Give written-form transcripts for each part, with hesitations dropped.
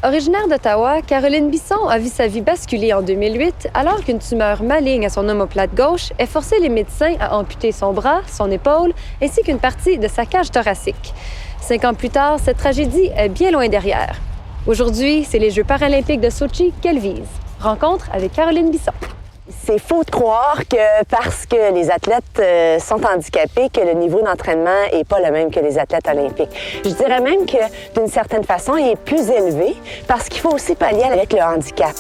Originaire d'Ottawa, Caroline Bisson a vu sa vie basculer en 2008 alors qu'une tumeur maligne à son omoplate gauche a forcé les médecins à amputer son bras, son épaule ainsi qu'une partie de sa cage thoracique. 5 ans plus tard, cette tragédie est bien loin derrière. Aujourd'hui, c'est les Jeux paralympiques de Sochi qu'elle vise. Rencontre avec Caroline Bisson. C'est faux de croire que parce que les athlètes sont handicapés, que le niveau d'entraînement n'est pas le même que les athlètes olympiques. Je dirais même que, d'une certaine façon, il est plus élevé parce qu'il faut aussi pallier avec le handicap.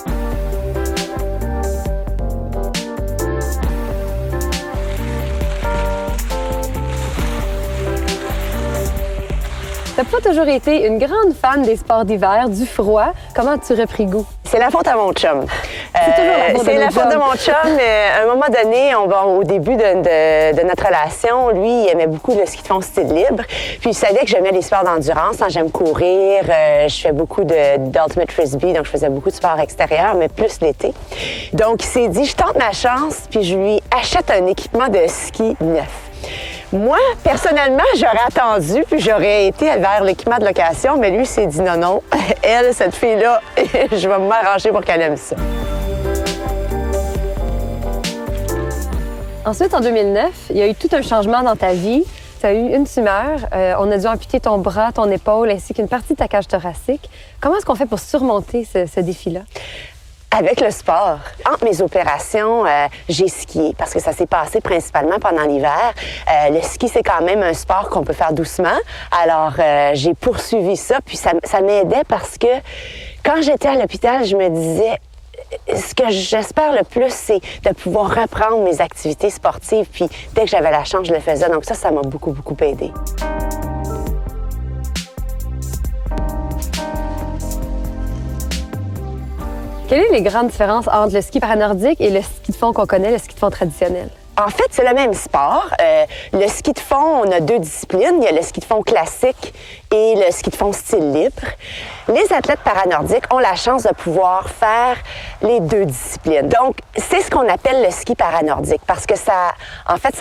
T'as pas toujours été une grande fan des sports d'hiver, du froid. Comment as-tu repris goût? C'est la faute à mon chum. C'est la faute de mon chum. À un moment donné, au début de notre relation, lui, il aimait beaucoup le ski de fond style libre. Puis il savait que j'aimais les sports d'endurance. J'aime courir. Je fais beaucoup d'ultimate frisbee, donc je faisais beaucoup de sports extérieurs, mais plus l'été. Donc il s'est dit, je tente ma chance, puis je lui achète un équipement de ski neuf. Moi, personnellement, j'aurais attendu, puis j'aurais été vers l'équipement de location, mais lui s'est dit non, elle, cette fille-là, je vais m'arranger pour qu'elle aime ça. Ensuite, en 2009, il y a eu tout un changement dans ta vie. Tu as eu une tumeur, on a dû amputer ton bras, ton épaule, ainsi qu'une partie de ta cage thoracique. Comment est-ce qu'on fait pour surmonter ce défi-là? Avec le sport. Entre mes opérations, j'ai skié parce que ça s'est passé principalement pendant l'hiver. Le ski, c'est quand même un sport qu'on peut faire doucement. Alors, j'ai poursuivi ça, puis ça m'aidait parce que quand j'étais à l'hôpital, je me disais, ce que j'espère le plus, c'est de pouvoir reprendre mes activités sportives. Puis dès que j'avais la chance, je le faisais. Donc ça m'a beaucoup, beaucoup aidé. Quelles sont les grandes différences entre le ski paranordique et le ski de fond qu'on connaît, le ski de fond traditionnel? En fait, c'est le même sport. Le ski de fond, on a 2 disciplines. Il y a le ski de fond classique et le ski de fond style libre. Les athlètes paranordiques ont la chance de pouvoir faire les 2 disciplines. Donc, c'est ce qu'on appelle le ski paranordique parce que ça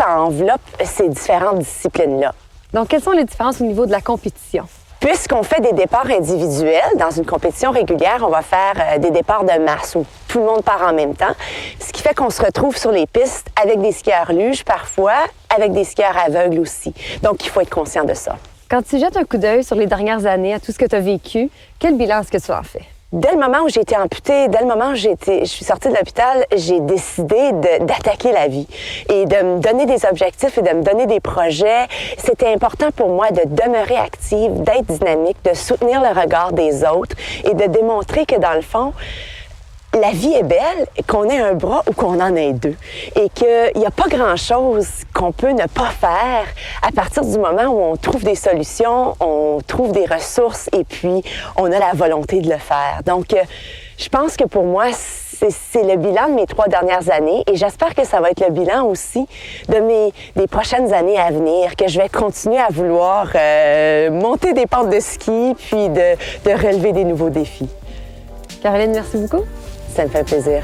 enveloppe ces différentes disciplines-là. Donc, quelles sont les différences au niveau de la compétition? Puisqu'on fait des départs individuels, dans une compétition régulière, on va faire des départs de masse où tout le monde part en même temps, ce qui fait qu'on se retrouve sur les pistes avec des skieurs luges parfois, avec des skieurs aveugles aussi. Donc, il faut être conscient de ça. Quand tu jettes un coup d'œil sur les dernières années à tout ce que tu as vécu, quel bilan est-ce que tu en fais? Dès le moment où j'ai été amputée, dès le moment où je suis sortie de l'hôpital, j'ai décidé d'attaquer la vie et de me donner des objectifs et de me donner des projets. C'était important pour moi de demeurer active, d'être dynamique, de soutenir le regard des autres et de démontrer que, dans le fond, la vie est belle, qu'on ait un bras ou qu'on en ait 2. Et qu'il n'y a pas grand-chose qu'on peut ne pas faire à partir du moment où on trouve des solutions, on trouve des ressources et puis on a la volonté de le faire. Donc, je pense que pour moi, c'est le bilan de mes 3 dernières années et j'espère que ça va être le bilan aussi des prochaines années à venir, que je vais continuer à vouloir monter des pentes de ski puis de relever des nouveaux défis. Caroline, merci beaucoup. Ça me fait plaisir.